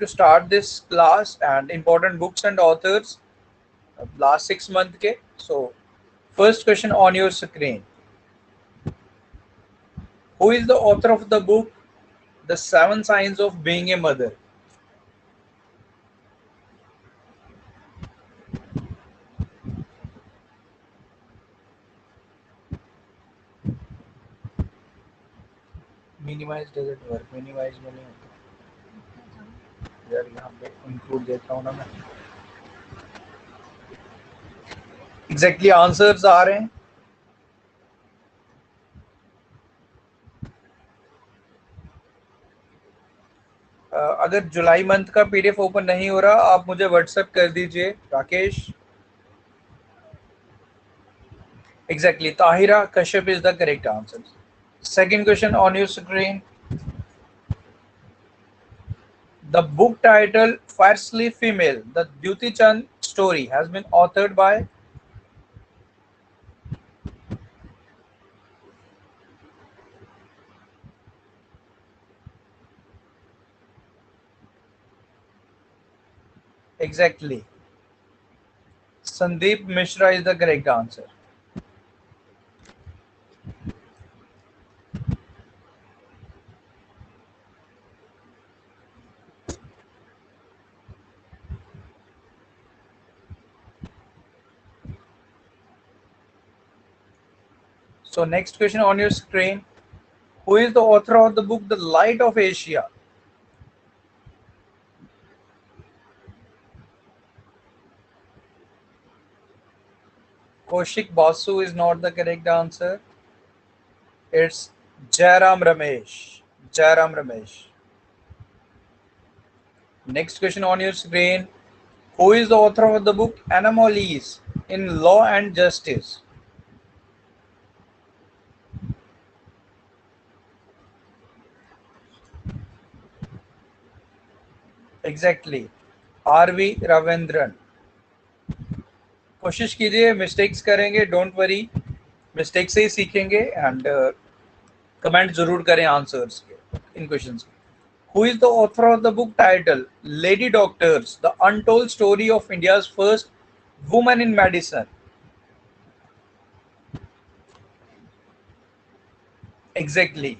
to start this class and important books and authors last 6 months ke. So first question on your screen. Who is the author of the book The Seven Signs of Being a Mother? Minimize doesn't work, minimize में नहीं होता यार, यहाँ पे include देता हूँ ना मैं। एग्जैक्टली आंसर्स आ रहे हैं। अगर जुलाई मंथ का पीडीएफ ओपन नहीं हो रहा आप मुझे व्हाट्सएप कर दीजिए Rakesh. Exactly Tahira Kashyap is the correct answer. Second question on your screen. The book title Fiercely Female, The Duty Chand Story has been authored by exactly Sandeep Mishra is the correct answer. So next question on your screen. Who is the author of the book The Light of Asia? Kaushik Basu is not the correct answer. It's Jairam Ramesh. Jairam Ramesh. Next question on your screen. Who is the author of the book Anomalies in Law and Justice? Exactly. R.V. Ravindran. कोशिश कीजिए, mistakes करेंगे, don't worry, mistake से ही सीखेंगे and comment जरूर करें answers के इन questions के। Who is the author of the book titled Lady Doctors, The Untold Story of India's First Woman in Medicine? Exactly.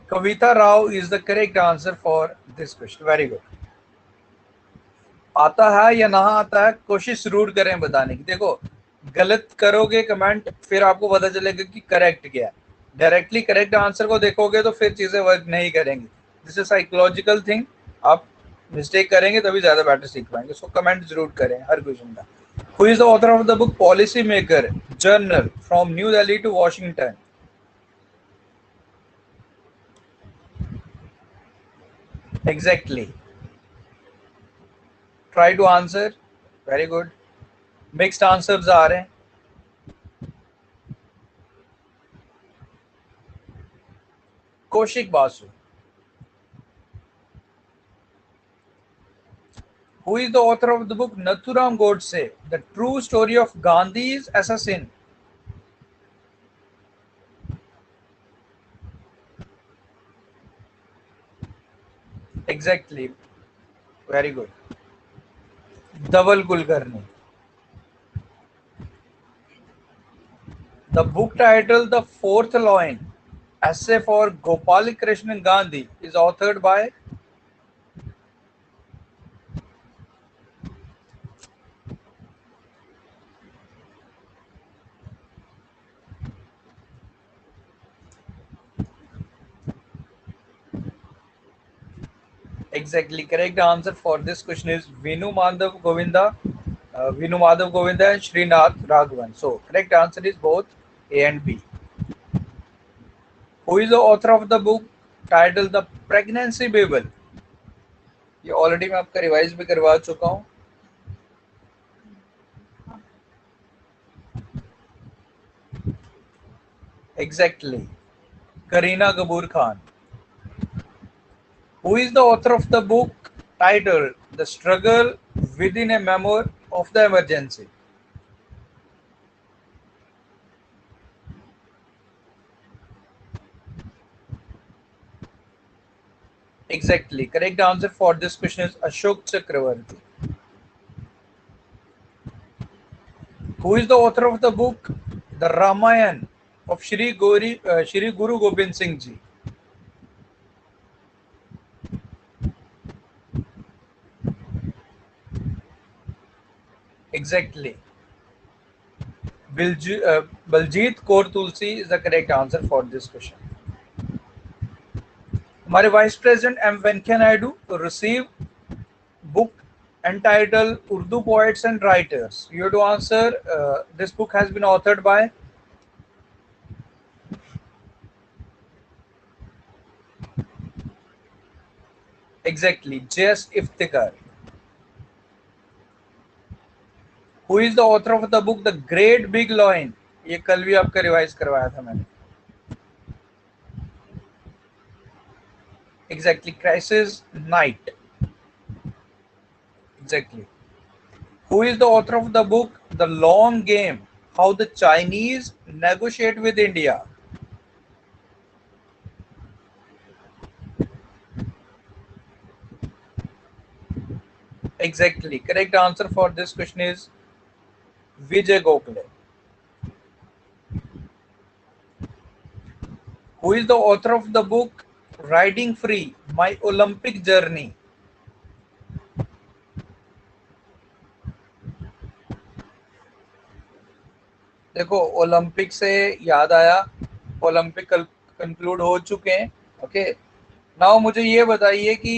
Kavita Rao is the correct answer for this question. Very good. आता है या ना आता है, कोशिश जरूर करें बताने की। देखो गलत करोगे कमेंट फिर आपको पता चलेगा कि करेक्ट क्या है। डायरेक्टली करेक्ट आंसर को देखोगे तो फिर चीजें वर्क नहीं करेंगी। This is psychological thing. आप मिस्टेक करेंगे तभी ज्यादा बेटर सीख पाएंगे। सो कमेंट जरूर करें हर क्वेश्चन का। Who is the author of the book policy maker journal from New Delhi to Washington? Exactly. Try to answer. Very good. Mixed answers आ रहे हैं। Kaushik Basu. Who is the author of the book Nathuram Godse, The True Story of Gandhi's Assassin? Exactly. Very good. Dhaval Kulkarni. The book title The Fourth Line, Essay for Gopalakrishnan Gandhi is authored by exactly correct answer for this question is Vinu Madhav Govinda, and Srinath Raghavan. So correct answer is both A and B. Who is the author of the book titled The Pregnancy Bible? ये already मैं आपका revise भी करवा चुका हूँ। Exactly. Kareena Kapoor Khan. Who is the author of the book titled The Struggle Within a Memoir of the Emergency? Exactly. Correct answer for this question is Ashok Chakravarti. Who is the author of the book The Ramayana of Shri Guru Gobind Singh Ji? Exactly. Baljeet Kaur Tulsi is the correct answer for this question. हमारे vice president M Venkaiah Naidu receive book entitled Urdu Poets and Writers. You have to answer. This book has been authored by exactly J.S. Iftikhar. Who is the author of the book The Great Big Loin? ये कल भी आपका revise करवाया था मैंने. Exactly, Crisis Night. Exactly. Who is the author of the book The Long Game? How the Chinese Negotiate with India? Exactly. Correct answer for this question is Vijay Gokhale. Who is the author of the book Riding Free, My Olympic Journey? देखो Olympic से याद आया, Olympic conclude हो चुके हैं. Okay, now मुझे ये बताइए कि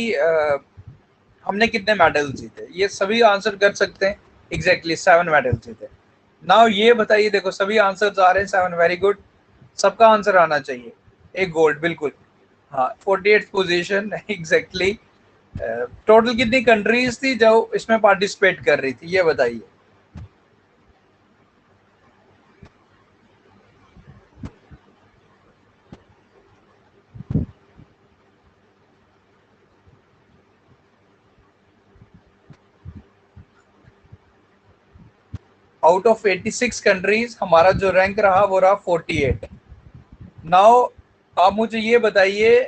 हमने कितने मेडल जीते. ये सभी आंसर कर सकते हैं. एग्जैक्टली 7 मेडल जीते. नाउ ये बताइए, देखो सभी आंसर आ रहे हैं 7. Very good. सबका आंसर आना चाहिए. एक गोल्ड, बिल्कुल. हाँ, 48th पोजीशन. एग्जैक्टली. टोटल कितनी कंट्रीज थी जो इसमें पार्टिसिपेट कर रही थी, ये बताइए. आउट ऑफ 86 कंट्रीज हमारा जो रैंक रहा वो रहा 48. नाउ आप मुझे ये बताइए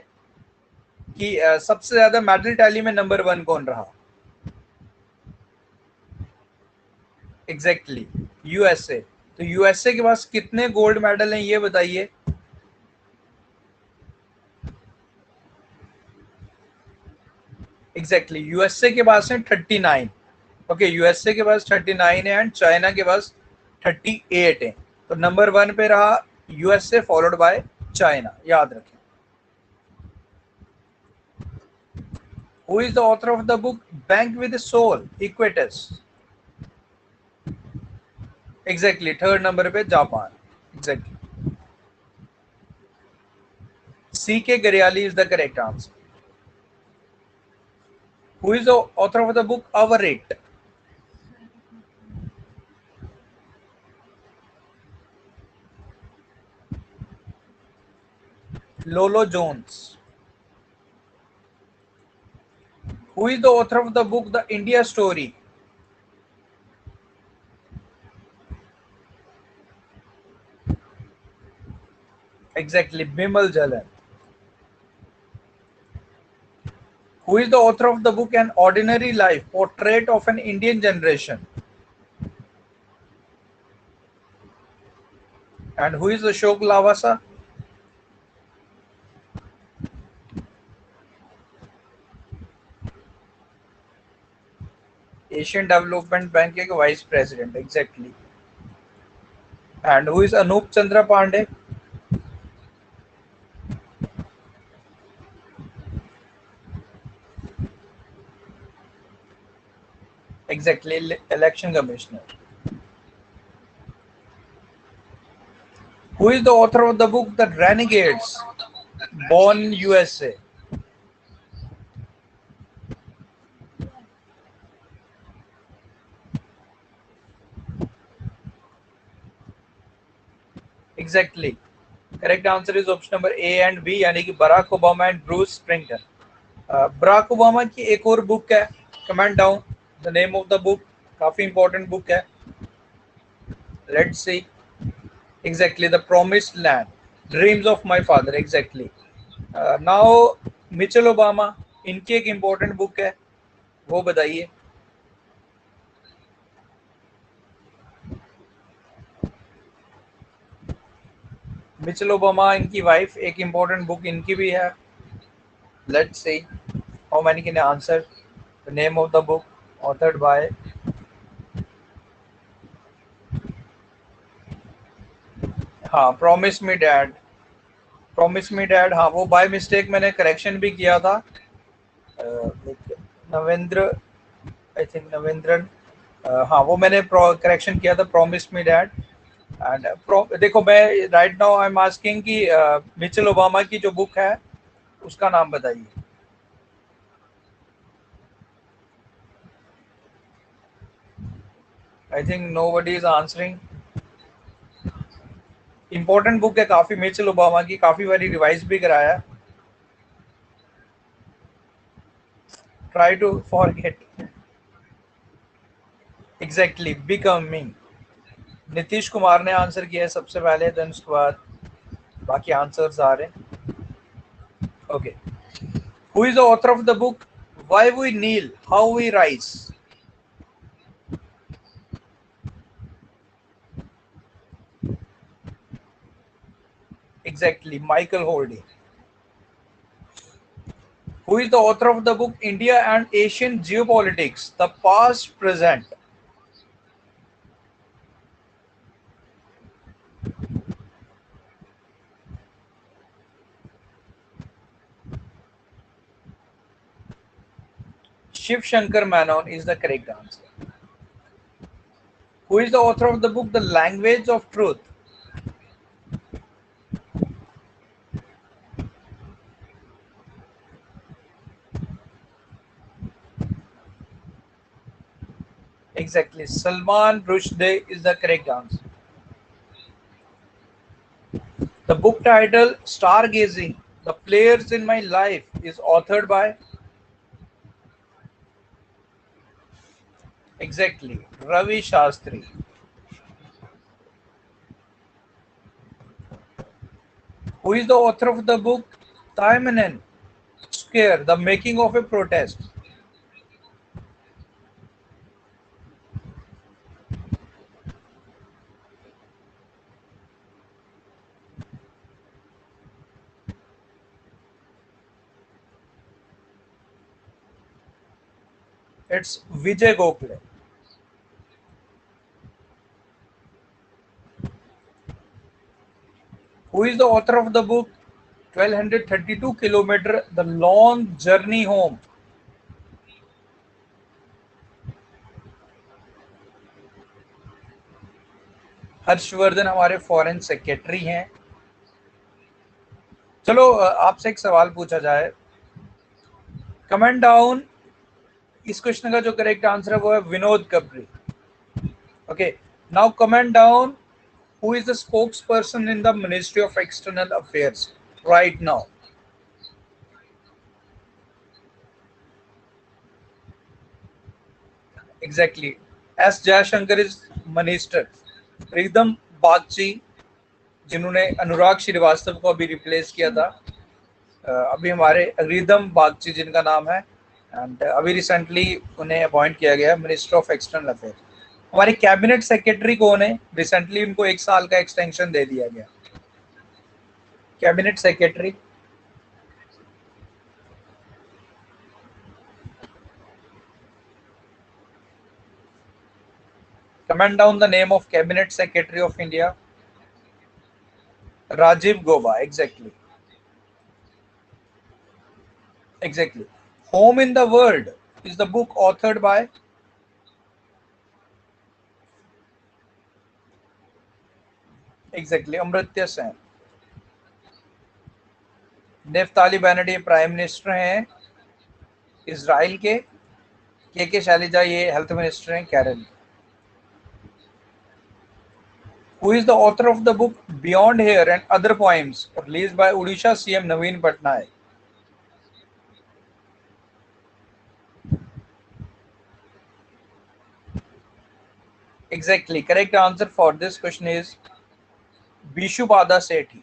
कि सबसे ज्यादा मेडल टैली में नंबर 1 कौन रहा. Exactly USA. तो यूएसए के पास कितने गोल्ड मेडल हैं ये बताइए. एग्जैक्टली यूएसए के पास है 39. ओके, यूएसए के पास 39 है एंड चाइना के पास 38 है. तो नंबर 1 पे रहा यूएसए फॉलोड बाय चाइना, याद रखें. Who is the author of the book Bank with a Soul, Equitas? Exactly, third number पे Japan. Exactly. C.K. Garyali is the correct answer. Who is the author of the book Our It? Lolo Jones. Who is the author of the book The India Story? Exactly, Bimal Jalan. Who is the author of the book An Ordinary Life, Portrait of an Indian Generation? And who is Ashok Lavasa? Asian Development Bank के vice president. Exactly. And who is Anup Chandra Pandey? Exactly, election commissioner. Who is the author of the book The Renegades, Born USA? Exactly. Correct answer is option number A and B, यानी कि Barack Obama and Bruce Springsteen. Barack Obama की एक और book है, comment down the name of the book. काफी important book है. Let's see. Exactly, the promised land, dreams of my father. Exactly. Now Michelle Obama इनकी एक important book है, वो बताइए। मिचेल ओबामा, इनकी वाइफ, एक इम्पोर्टेंट बुक इनकी भी है। Let's see how many can answer the name of the book authored bye. हाँ, promise me dad. Promise me dad, हाँ वो बाय मिस्टेक मैंने करेक्शन भी किया था। नवेंद्र, आई थिंक नवेंद्रन, हाँ वो मैंने करेक्शन किया था, प्रॉमिस मी डैड। एंड देखो मैं right now I am asking कि मिचेल ओबामा की जो बुक है उसका नाम बताइए। I think nobody is answering. Important book है काफी मिचेल ओबामा की, काफी बारी रिवाइज भी कराया। Try to forget. Exactly, becoming. Nitish Kumar ने आंसर किया है सबसे पहले, देन उसके बाद बाकी आंसर्स आ रहे हैं। Okay, who is the author of the book why we kneel how we rise? Exactly, Michael Holding. Who is the author of the book India and Asian Geopolitics, the Past, Present? Shiv Shankar Menon is the correct answer. Who is the author of the book The Language of Truth? Exactly, Salman Rushdie is the correct answer. The book title Stargazing, The Players in My Life is authored by? Exactly, Ravi Shastri. Who is the author of the book Tiananmen Square, The Making of a Protest? It's Vijay Gokhale. Who is the author of the book 1232 kilometer The Long Journey Home? Harshvardhan हमारे foreign secretary हैं। चलो आपसे एक सवाल पूछा जाए, comment down. इस question का जो करेक्ट आंसर है वो है Vinod Kapri. Okay, now comment down who is the spokesperson in the ministry of external affairs right now? Exactly, S Jaishankar is minister. Pritam Bagchi, जिन्होंने अनुराग श्रीवास्तव को अभी रिप्लेस किया था, अभी हमारे रिदम बागची जिनका नाम है, एंड अभी रिसेंटली उन्हें अपॉइंट किया गया मिनिस्टर ऑफ एक्सटर्नल अफेयर। हमारे कैबिनेट सेक्रेटरी कौन है? रिसेंटली उनको 1 साल का एक्सटेंशन दे दिया गया। Cabinet secretary, comment down the name of cabinet secretary of India. Rajiv Gauba, exactly. Exactly, home in the world is the book authored by? Exactly, Amartya Sen. Naftali Bennett prime minister हैं Israel के शैलजा ये हेल्थ मिनिस्टर हैं Kerala. Who is the author of the book Beyond Here and Other Poems, released by Odisha CM Naveen Patnaik? Exactly, correct answer for this question is Bishupada Sethi.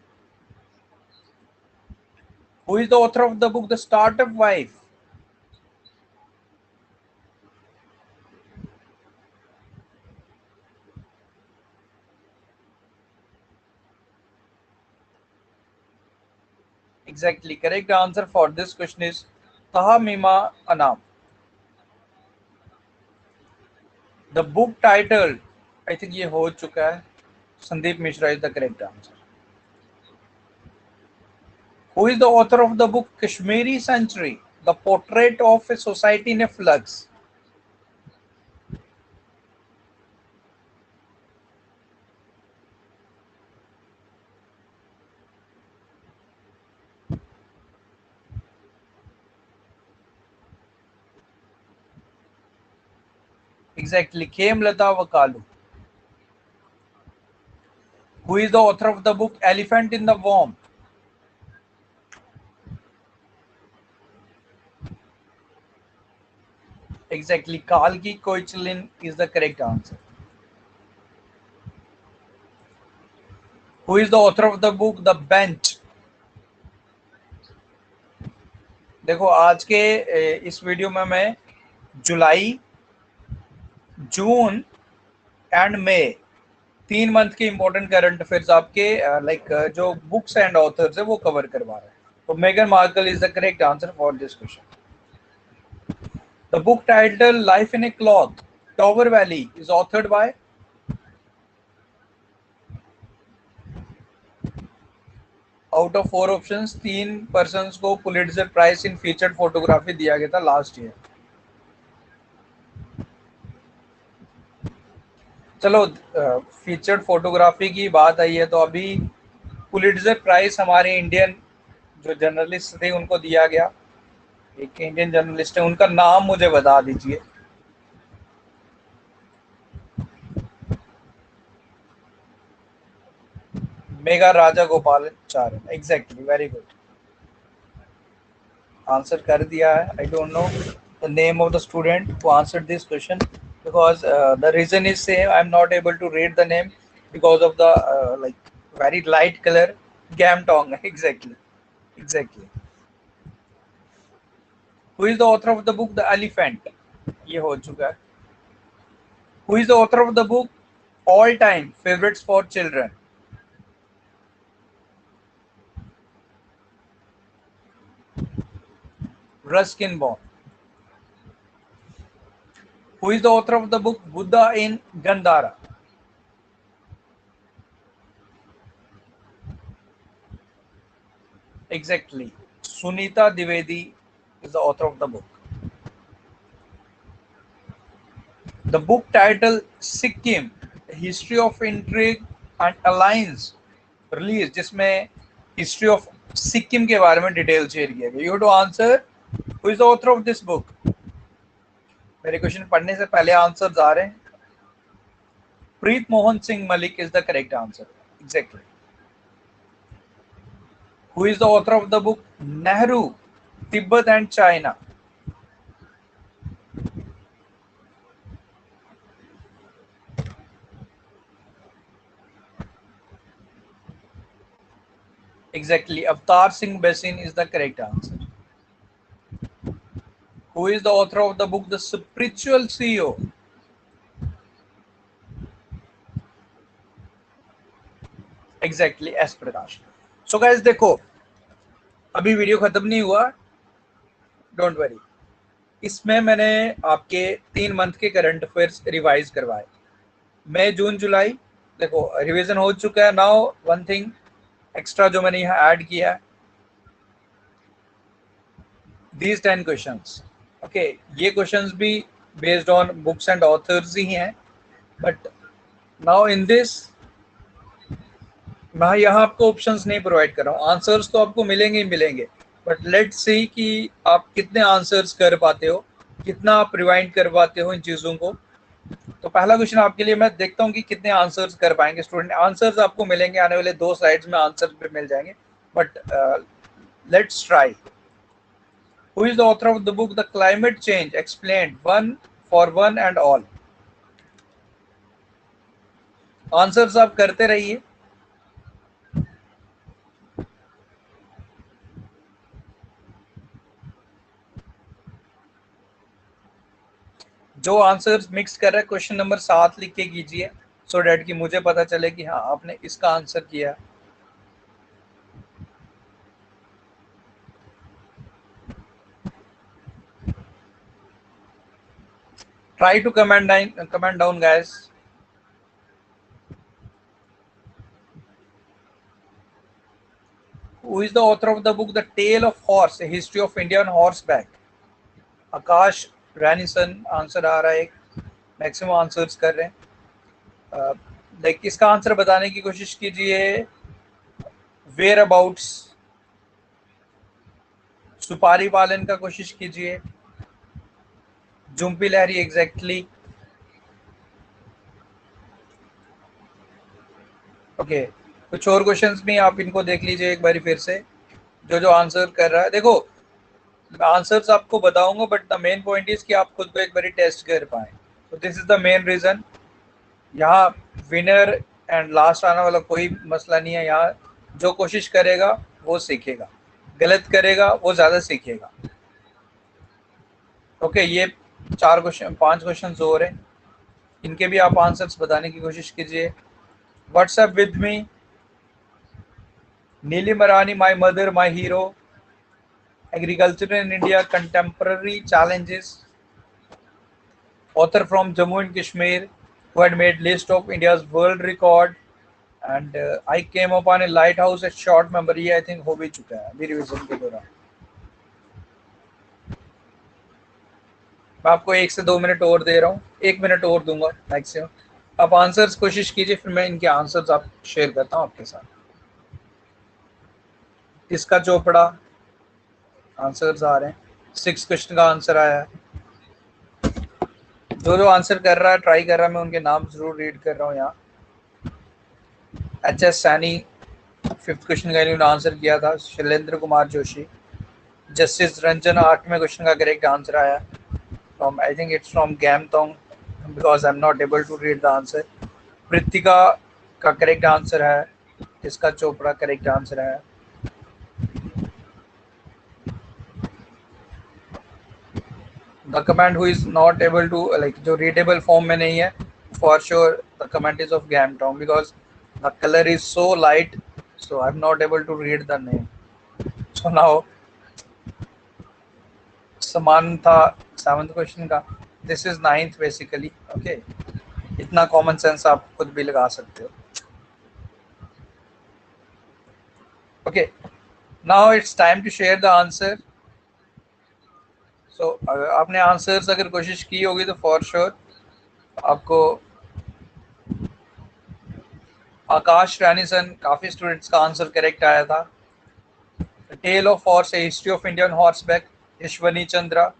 Who is the author of the book The Startup Wife? Exactly. Correct answer for this question is Tahamima Anam. The book title, I think ये हो चुका है. Sandeep Mishra is the correct answer. Who is the author of the book Kashmiri Century, the portrait of a society in a flux? Exactly. Khemlata Wakalu. Who is the author of the book Elephant in the Womb? Exactly. Kalki Koichlin is the correct answer. Who is the author of the book The Bench? देखो आज के इस वीडियो में मैं July, June and May 3 month के important current affairs आपके like जो बुक्स एंड ऑथर्स है वो कवर करवा रहा है. तो मेगन Markle is the correct answer for this question. The book title life in a cloth tower valley is authored by. Out of 4 options 3 persons को Pulitzer prize in featured photography दिया गया था लास्ट ईयर. चलो featured photography की बात आई है तो अभी पुलिट्जर प्राइज हमारे इंडियन जो जर्नलिस्ट थे उनको दिया गया. एक इंडियन जर्नलिस्ट है, उनका नाम मुझे बता दीजिए. मेगा Raja Gopalacharya. Exactly. Very good. Answer कर दिया है. I don't know the name of the student who answered this question because the reason is same. I'm not able to read the name because of the like very light color. Gamtong. Exactly. Exactly. Who is the author of the book The Elephant? ये हो चुका है. Who is the author of the book All Time Favorites for Children? Ruskin Bond. Who is the author of the book Buddha in Gandhara? Exactly. Sunita Dwivedi is the author of the book. The book title Sikkim, History of Intrigue and Alliance released, जिसमें history of Sikkim के बारे में detail share किया गया. You to answer who is the author of this book. मेरे question पढ़ने से पहले आंसर्स आ रहे हैं. Preet Mohan Singh Malik is the correct answer. Exactly. Who is the author of the book Nehru, Tibet and China? Exactly. Avtar Singh Basin is the correct answer. Who is the author of the book The Spiritual CEO? Exactly. S Prakash. So guys देखो अभी video खत्म नहीं हुआ. Don't worry. इसमें मैंने आपके 3 month के current affairs revise करवाए. मई, जून, जुलाई. देखो रिवीजन हो चुका है. नाउ वन थिंग एक्स्ट्रा जो मैंने यहाँ ऐड किया है, these 10 questions. ओके ये क्वेश्चंस भी based on books and authors ही हैं. बट नाउ इन दिस मैं यहाँ आपको ऑप्शंस नहीं प्रोवाइड कर रहा हूँ. आंसर्स तो आपको मिलेंगे ही मिलेंगे. बट लेट्स सी कि आप कितने आंसर्स कर पाते हो, कितना आप रिवाइंड कर पाते हो इन चीज़ों को. तो पहला क्वेश्चन आपके लिए मैं देखता हूँ कि कितने आंसर्स कर पाएंगे स्टूडेंट. आंसर्स आपको मिलेंगे आने वाले 2 स्लाइड्स में. आंसर्स भी मिल जाएंगे. But let's try. Who is the author of the book The Climate Change Explained, One for One and All? Answers आप करते रहिए. जो आंसर्स मिक्स कर रहे हैं क्वेश्चन नंबर 7 लिख के कीजिए सो डैट कि मुझे पता चले कि हाँ आपने इसका आंसर किया. Try to comment down, guys. Who is the author of the book The Tale of Horse, A History of India on Horseback? Akash रैनिसन आंसर आ रहा है, मैक्सिमम आंसर्स कर रहे हैं. लाइक इसका आंसर बताने की कोशिश कीजिए. वेयर अबाउट्स, सुपारी पालन का कोशिश कीजिए. जुम्पी लहरी एग्जैक्टली. ओके, कुछ और क्वेश्चंस भी आप इनको देख लीजिए एक बार फिर से, जो आंसर कर रहा है. देखो आंसर्स आपको बताऊंगा, but the main point is कि आप खुद को एक बार टेस्ट कर पाए. तो this is the main reason. यहाँ विनर एंड लास्ट आने वाला कोई मसला नहीं है. यहाँ जो कोशिश करेगा वो सीखेगा, गलत करेगा वो ज्यादा सीखेगा. ओके, ये 5 क्वेश्चन और हैं, इनके भी आप आंसर्स बताने की कोशिश कीजिए. WhatsApp with me. Neeli Marani, my mother my hero. Agriculture in India, contemporary challenges. Author from Jammu and Kashmir, who had made list of India's world record. And I came upon a lighthouse at short memory. I think हो भी चुका है अभी revision के दौरान. मैं आपको 1 से 2 मिनट और दे रहा हूँ, 1 मिनट और दूंगा मैक्सिमम. आप आंसर्स कोशिश कीजिए, फिर मैं इनके आंसर्स आप शेयर करता हूँ आपके साथ. इसका चोपड़ा आंसर्स आ रहे हैं. 6 क्वेश्चन का आंसर आया है. जो आंसर कर रहा है, ट्राई कर रहा है, मैं उनके नाम जरूर रीड कर रहा हूँ यहाँ. H S Saini 5th question का इन्होंने आंसर किया था. शैलेंद्र कुमार जोशी. जस्टिस रंजन 8वें क्वेश्चन का करेक्ट आंसर आया from, I think it's from गैमटोंग, because I am not able to read the answer. Pritika का करेक्ट आंसर है. इसका चोपड़ा करेक्ट आंसर है. The comment who is not able to, like जो रीडेबल फॉर्म में नहीं है, for sure the comment is of गैमटोंग, because the colour is so light, so I'm not able to read the name. So now समान था 7th question का. This is 9th basically. Okay, इतना common sense आप खुद भी लगा सकते हो. Okay, now it's time to share the answer. So आपने आंसर्स अगर कोशिश की होगी तो फॉर श्योर आपको. आकाश रानीसन, काफी स्टूडेंट्स का आंसर करेक्ट आया था. Tale of horse, a history of Indian horseback, Yashwani Chandra.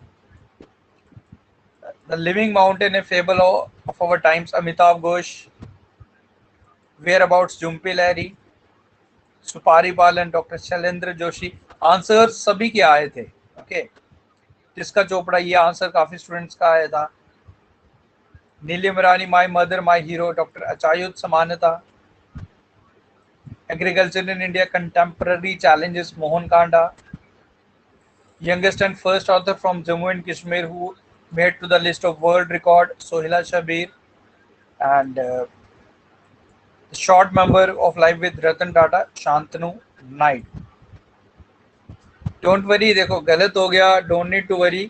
The living mountain, a fable of our times, Amitabh Ghosh. Whereabouts, Jhumpa Lahiri. Supari Palan, doctor Shailendra Joshi. Answer सभी के आए थे. ओके, जिसका चोपड़ा, ये आंसर काफी स्टूडेंट्स का आया था. Neeli Marani, my mother my hero, doctor Achyuta Samanta. Agriculture in India, contemporary challenges, Mohan Kanda. Youngest and first author from Jammu and Kashmir who made to the list of world record, Sohila Shabir. And the short member of Life with Ratan Tata, Shantanu Knight. Don't worry, देखो गलत हो गया, don't need to worry.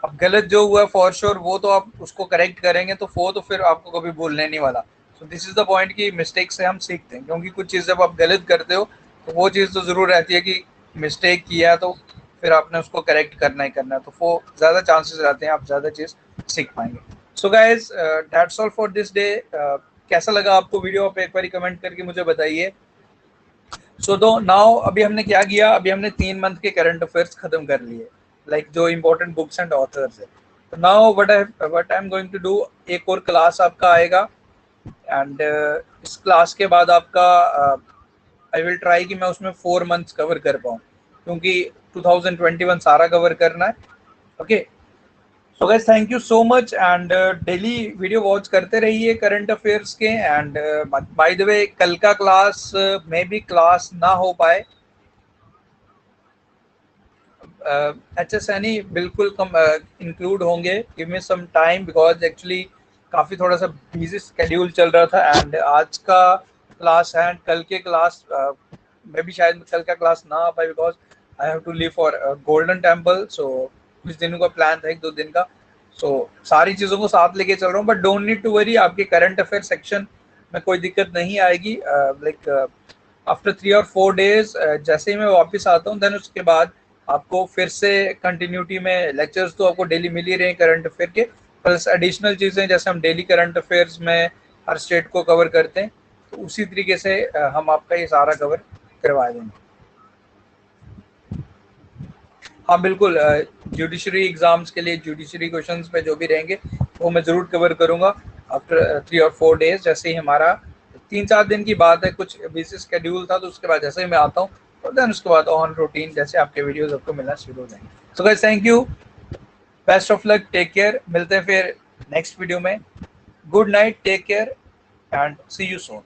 अब गलत जो हुआ for sure वो तो आप उसको करेक्ट करेंगे, तो वो तो फिर आपको कभी भूलने नहीं वाला. So this is the point कि मिस्टेक से हम सीखते हैं, क्योंकि कुछ चीज़ जब आप गलत करते हो तो वो चीज़ तो ज़रूर रहती है कि मिस्टेक किया है तो फिर आपने उसको करेक्ट करना ही करना है, तो वो ज़्यादा चांसेस रहते हैं आप ज़्यादा चीज़ सीख पाएंगे. So guys, that's all for this day. कैसा लगा आपको वीडियो, आप एक बार कमेंट करके मुझे बताइए. सो दो नाउ अभी हमने क्या किया, अभी हमने 3 मंथ के करंट अफेयर्स खत्म कर लिए, लाइक जो इम्पोर्टेंट बुक्स एंड ऑथर्स है. तो now what I am going to do, एक और क्लास आपका आएगा. एंड इस क्लास के बाद आपका आई विल ट्राई कि मैं उसमें 4 मंथ्स कवर कर पाऊँ, क्योंकि 2021 सारा कवर करना है. Okay, so guys thank you so much. And daily video watch करते रहिए करंट अफेयर्स के. एंड बाय द वे, कल का क्लास में भी क्लास ना हो पाए, एच एस एन बिल्कुल कम इंक्लूड होंगे. Give me some time, because actually काफ़ी थोड़ा सा बिजी स्केड्यूल चल रहा था. एंड आज का क्लास है, कल के क्लास में भी शायद कल का क्लास ना आ पाए, because I have to leave for Golden Temple. So कुछ दिनों का प्लान था, 1-2 दिन का. सो सारी चीज़ों को साथ लेके चल रहा हूँ, but don't need to worry, आपके करंट अफेयर सेक्शन में कोई दिक्कत नहीं आएगी। लाइक आफ्टर 3 और 4 डेज जैसे ही मैं वापस आता हूँ, देन उसके बाद आपको फिर से कंटिन्यूटी में लेक्चर्स तो आपको डेली मिल ही रहे हैं करंट अफेयर के, प्लस एडिशनल चीज़ें जैसे हम डेली करंट अफेयर्स में हर स्टेट को कवर करते हैं, तो उसी तरीके से हम आपका ये सारा कवर करवा देंगे। हाँ बिल्कुल, जुडिशरी एग्जाम्स के लिए जुडिशरी क्वेश्चंस पे जो भी रहेंगे वो मैं ज़रूर कवर करूँगा आफ्टर 3 और 4 डेज। जैसे ही हमारा 3-4 दिन की बात है, कुछ बिजी स्केड्यूल था, तो उसके बाद जैसे ही मैं आता हूँ तो देन उसके बाद ऑन रूटीन जैसे आपके वीडियोस आपको मिलना शुरू हो जाएंगे। So guys, thank you, best of luck, take care, मिलते हैं फिर नेक्स्ट वीडियो में। Good night, take care and see you soon.